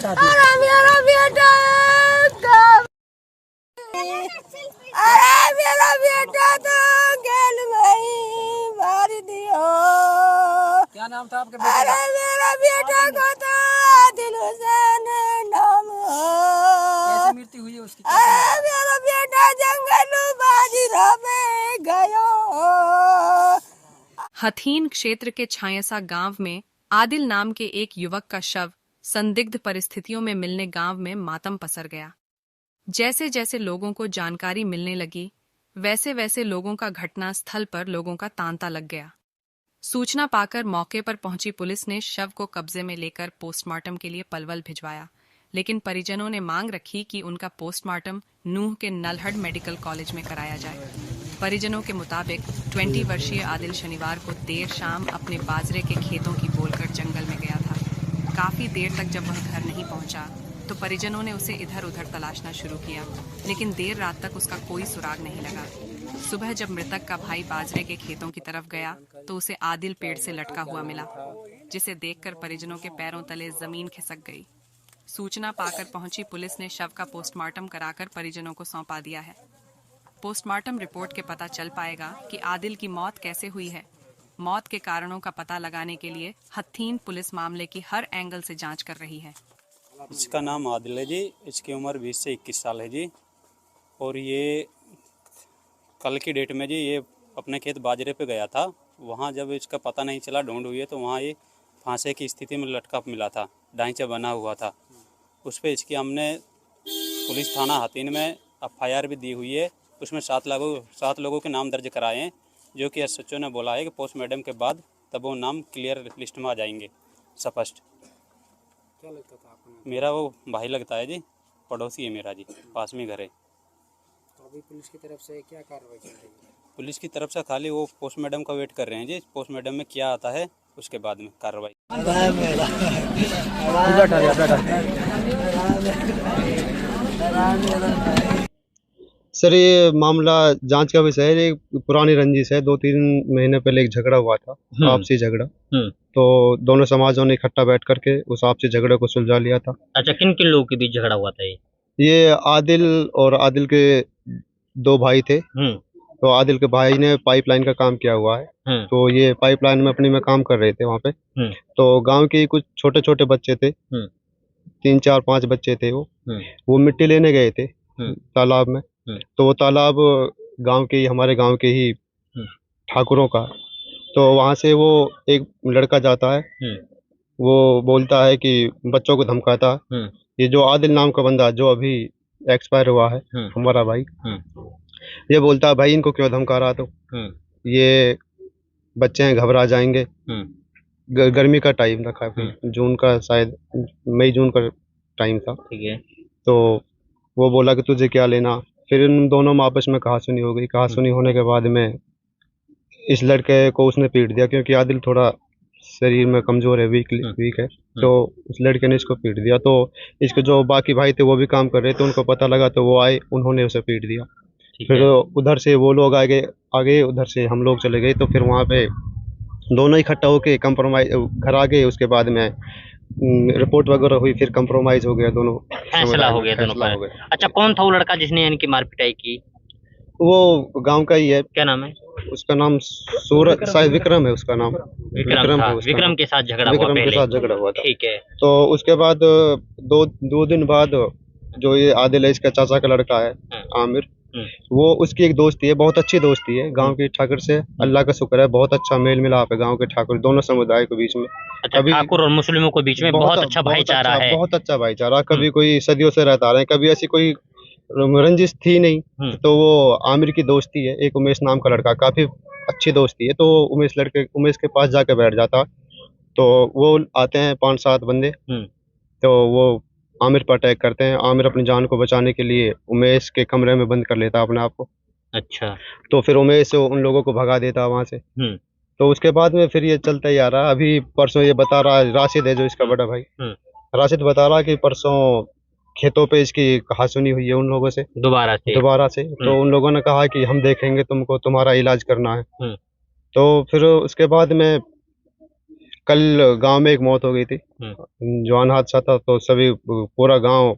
बता दो। अरे मेरा बेटा तो गेल में मार दियो। क्या नाम था आपके बेटे का? अरे मेरा बेटा को तो आदिल हुसैन नाम कैसे है। मृत्यु हुई है उसकी? अरे मेरा बेटा जंगल बाजीरा में गयो। हथीन क्षेत्र के छायसा गांव में आदिल नाम के एक युवक का शव संदिग्ध परिस्थितियों में मिलने गांव में मातम पसर गया। जैसे जैसे लोगों को जानकारी मिलने लगी, वैसे वैसे लोगों का घटना स्थल पर लोगों का तांता लग गया। सूचना पाकर मौके पर पहुंची पुलिस ने शव को कब्जे में लेकर पोस्टमार्टम के लिए पलवल भिजवाया, लेकिन परिजनों ने मांग रखी कि उनका पोस्टमार्टम नूह के नलहड मेडिकल कॉलेज में कराया जाए। परिजनों के मुताबिक 20 वर्षीय आदिल शनिवार को देर शाम अपने बाजरे के खेतों की बोलकर जंगल में गया था। काफी देर तक जब वह घर नहीं पहुंचा तो परिजनों ने उसे इधर उधर तलाशना शुरू किया, लेकिन देर रात तक उसका कोई सुराग नहीं लगा। सुबह जब मृतक का भाई बाजरे के खेतों की तरफ गया तो उसे आदिल पेड़ से लटका हुआ मिला, जिसे देखकर परिजनों के पैरों तले जमीन खिसक गई। सूचना पाकर पहुंची पुलिस ने शव का पोस्टमार्टम कराकर परिजनों को सौंपा दिया है। पोस्टमार्टम रिपोर्ट के पता चल पाएगा कि आदिल की मौत कैसे हुई है। मौत के कारणों का पता लगाने के लिए हथीन पुलिस मामले की हर एंगल से जांच कर रही है। इसका नाम आदिल है जी। इसकी उम्र 20 से 21 साल है जी। और ये कल की डेट में जी ये अपने खेत बाजरे पे गया था। वहाँ जब इसका पता नहीं चला, ढूंढ हुई है, तो वहाँ ये फांसे की स्थिति में लटका मिला था, ढांचा बना हुआ था। उस पर इसकी हमने पुलिस थाना हथीन में FIR भी दी हुई है। उसमें 7 लोगों के नाम दर्ज कराए हैं, जो कि SHO ने बोला है कि पोस्टमार्टम के बाद तब वो नाम क्लियर लिस्ट में आ जाएंगे स्पष्ट। क्या लगता था आपको? मेरा वो भाई लगता है जी, पड़ोसी है मेरा जी, पास में घर है। तो अभी पुलिस की तरफ से क्या कार्रवाई चल रही है? पुलिस की तरफ से खाली वो पोस्टमार्टम का वेट कर रहे हैं जी। पोस्टमार्टम में क्या आता है उसके बाद में कार्रवाई। सर, ये मामला जांच का विषय है। ये पुरानी रंजिश है। 2-3 महीने पहले एक झगड़ा हुआ था, आपसी झगड़ा। तो दोनों समाजों ने इकट्ठा बैठ करके उस आपसी झगड़े को सुलझा लिया था। अच्छा, किन किन लोगों के बीच झगड़ा हुआ था ये आदिल और आदिल के 2 भाई थे। तो आदिल के भाई ने पाइपलाइन का काम किया हुआ है। तो ये पाइपलाइन में अपनी में काम कर रहे थे वहाँ पे। तो गांव के कुछ छोटे छोटे बच्चे थे, 3-4-5 बच्चे थे। वो मिट्टी लेने गए थे तालाब में। तो वो तालाब गांव के ही, हमारे गांव के ही ठाकुरों का। तो वहाँ से वो एक लड़का जाता है, वो बोलता है कि बच्चों को धमकाता। ये जो आदिल नाम का बंदा जो अभी एक्सपायर हुआ है, हमारा भाई, ये बोलता है भाई इनको क्यों धमका रहा? तो ये बच्चे हैं, घबरा जाएंगे। गर्मी का टाइम था काफी, जून का, शायद मई जून का टाइम था। ठीक है। तो वो बोला कि तुझे क्या लेना। फिर इन दोनों में आपस में कहासुनी हो गई। कहासुनी होने के बाद में इस लड़के को उसने पीट दिया, क्योंकि आदिल थोड़ा शरीर में कमजोर है, वीक है। तो उस लड़के ने इसको पीट दिया। तो इसके जो बाकी भाई थे वो भी काम कर रहे थे, उनको पता लगा तो वो आए, उन्होंने उसे पीट दिया। फिर उधर से वो लोग आगे उधर से हम लोग चले गए। तो फिर वहाँ पे दोनों इकट्ठा होके कंप्रोमाइज घर आ गए। उसके बाद में रिपोर्ट वगैरह हुई, फिर कंप्रोमाइज हो गया, दोनों फैसला हो गया दोनों पर। अच्छा, कौन था वो लड़का जिसने इनकी मार पिटाई की? वो गांव का ही है। क्या नाम है उसका? नाम सूरज, शायद विक्रम है उसका नाम। विक्रम था। विक्रम के साथ झगड़ा हुआ विक्रम पहले? के साथ झगड़ा हुआ था। ठीक है। तो उसके बाद दो दिन बाद जो ये आदिल है, इसका चाचा का लड़का है आमिर, वो उसकी एक दोस्ती है, बहुत अच्छी दोस्ती है गांव के ठाकुर से। अल्लाह का शुक्र है, बहुत अच्छा मेल मिलाप है गांव के ठाकुर दोनों समुदाय के बीच में। अच्छा, ठाकुर और मुस्लिमों के बीच में बहुत अच्छा भाईचारा है। बहुत अच्छा भाईचारा, कभी कोई सदियों से रहता रहे, कभी ऐसी कोई रंजिश थी नहीं। तो वो आमिर की दोस्ती है, एक उमेश नाम का लड़का, काफी अच्छी दोस्ती है। तो उमेश के पास जाके बैठ जाता। तो वो आते हैं 5-7 बंदे, तो वो आमिर पर अटैक करते हैं। आमिर अपनी जान को बचाने के लिए उमेश के कमरे में बंद कर लेता अपने आप को। अच्छा। तो फिर उमेश उन लोगों को भगा देता वहां से। तो उसके बाद में फिर ये चलता ही आ रहा। अभी परसों ये बता रहा, राशिद है जो इसका बड़ा भाई, राशिद बता रहा कि परसों खेतों पे इसकी कहासुनी हुई है उन लोगों से, दोबारा से। तो उन लोगों ने कहा कि हम देखेंगे तुमको, तुम्हारा इलाज करना है। तो फिर उसके बाद में कल गांव में एक मौत हो गई थी। जवान हादसा था, तो सभी पूरा गांव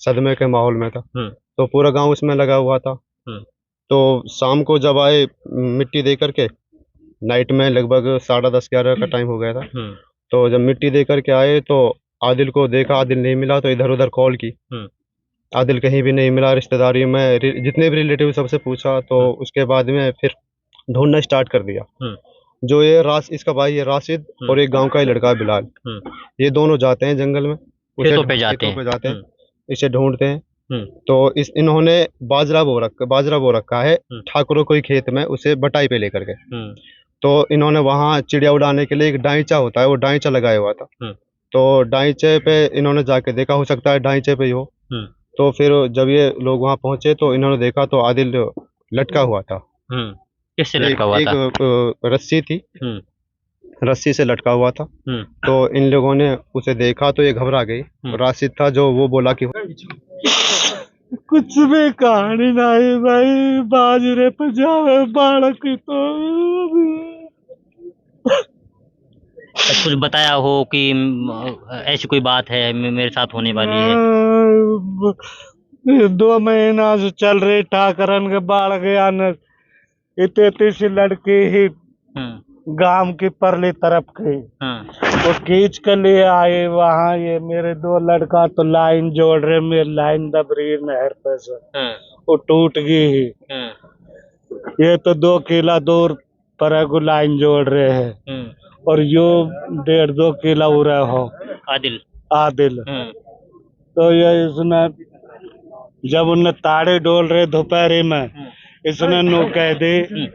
सदमे के माहौल में था। तो पूरा गांव उसमें लगा हुआ था। तो शाम को जब आए मिट्टी दे करके, नाइट में लगभग 10:30-11 का टाइम हो गया था। तो जब मिट्टी दे करके आए तो आदिल को देखा, आदिल नहीं मिला, तो इधर उधर कॉल की, आदिल कहीं भी नहीं मिला। रिश्तेदारी में जितने भी रिलेटिव सबसे पूछा, तो उसके बाद में फिर ढूंढना स्टार्ट कर दिया। जो ये इसका भाई है राशिद, और एक गांव का ही लड़का है बिलाल, ये दोनों जाते हैं जंगल में, खेतों पे जाते हैं, इसे ढूंढते हैं। तो इन्होंने बाजरा बो रखा है ठाकुरों कोई खेत में, उसे बटाई पे लेकर के। तो इन्होंने वहां चिड़िया उड़ाने के लिए एक डाइंचा होता है, वो डाइंचा लगाया हुआ था। तो डाइंचे पे इन्होंने जाके देखा, हो सकता है डाइंचे पे ही हो। तो फिर जब ये लोग वहां पहुंचे तो इन्होंने देखा तो आदिल लटका हुआ था। किससे लटका हुआ था? एक रस्सी थी, रस्सी से लटका हुआ था। तो इन लोगों ने उसे देखा तो ये घबरा गई। राशिद था जो, वो बोला कि कुछ भी कहानी नहीं भाई, बाजरे पे जावे बालक तो कुछ बताया हो कि ऐसी कोई बात है मेरे साथ होने वाली है? 2 महीना से चल रही ठाकरन के बाढ़ गया न, इतनी सी लड़की ही गांव की परली तरफ की, वो खींच कर लिए आए वहाँ। ये मेरे 2 लड़का तो लाइन जोड़ रहे, मेरी लाइन दब रही नहर पे से, वो टूट गई ही। ये तो 2 किला दूर पर लाइन जोड़ रहे हैं, और यो 1.5-2 किला उड़ा हो आदिल। तो ये इसने जब उन्हें ताड़े डोल रहे दोपहरी में, इसने नो कह दी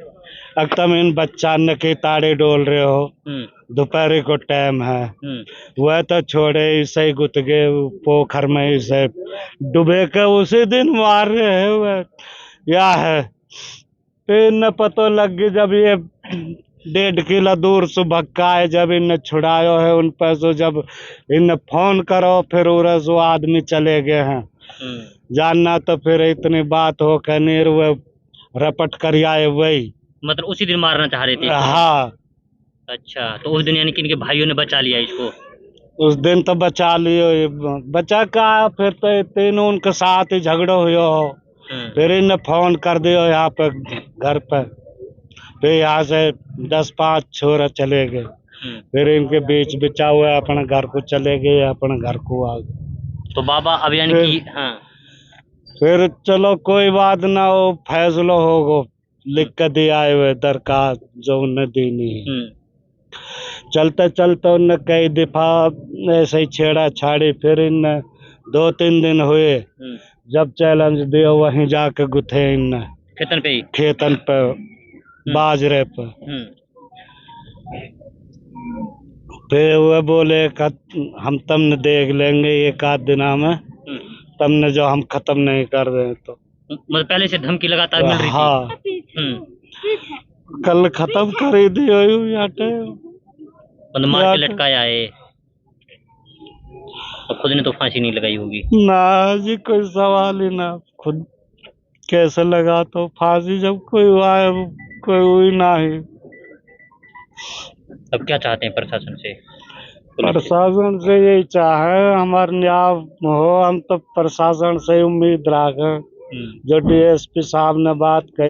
तुम इन बच्चान के ताड़े डोल रहे हो, दोपहरी को टाइम है। वह तो छोड़े, इसे गुत गए पोखर में, इसे डुबे के उसी दिन मार रहे हैं वह या है। फिर न पता लग गई जब ये 1.5 किला दूर से भक्का है, जब इन छुड़ायो है उन पैसों, जब इन फोन करो फिर उरस वो आदमी चले गए हैं। जानना तो फिर इतनी बात हो कनीर वह रपट कर आए वही, मतलब उसी दिन मारना चाह रहे थे? हाँ। अच्छा, तो उस दिन यानी कि इनके भाइयों ने बचा लिया इसको? उस दिन तो बचा लियो, बचा का फिर तो तीनों उनके साथ ही झगड़ो हुआ हो। फिर इन्हें फोन कर दियो यहाँ पे घर पे, फिर यहाँ से 10-5 छोरा चले गए। फिर इनके बीच बिचा हुआ अपने घर को चले गए, अपने घर को आ गए। तो बाबा अब यानी कि फिर चलो कोई बात ना हो, फैसला होगो, लिख कर दिया हुए दरखास्त जो उन्हें देनी है। चलते चलते उन्हें कई दफा ऐसे ही छेड़ा छाड़ी, फिर इन 2-3 दिन हुए जब चैलेंज दिया, वहीं जाके गुथे इन खेतन पे बाजरे पे। फिर वह बोले हम तुमने देख लेंगे 1-8 दिना में, तुमने जो हम खत्म नहीं कर रहे तो। मतलब पहले से धमकी लगातार मिल रही थी? हाँ। कल खत्म कर ही दियो मतलब मार के लटकाया है, और खुद ने तो फांसी नहीं लगाई होगी? ना जी, कोई सवाल ही ना, खुद कैसे लगा तो फांसी, जब कोई आए कोई हुई ना ही। अब क्या चाहते हैं प्रशासन से? प्रशासन से यही चाहे हमारे न्याय हो, हम तो प्रशासन से उम्मीद रखें। जो DSP साहब ने बात कही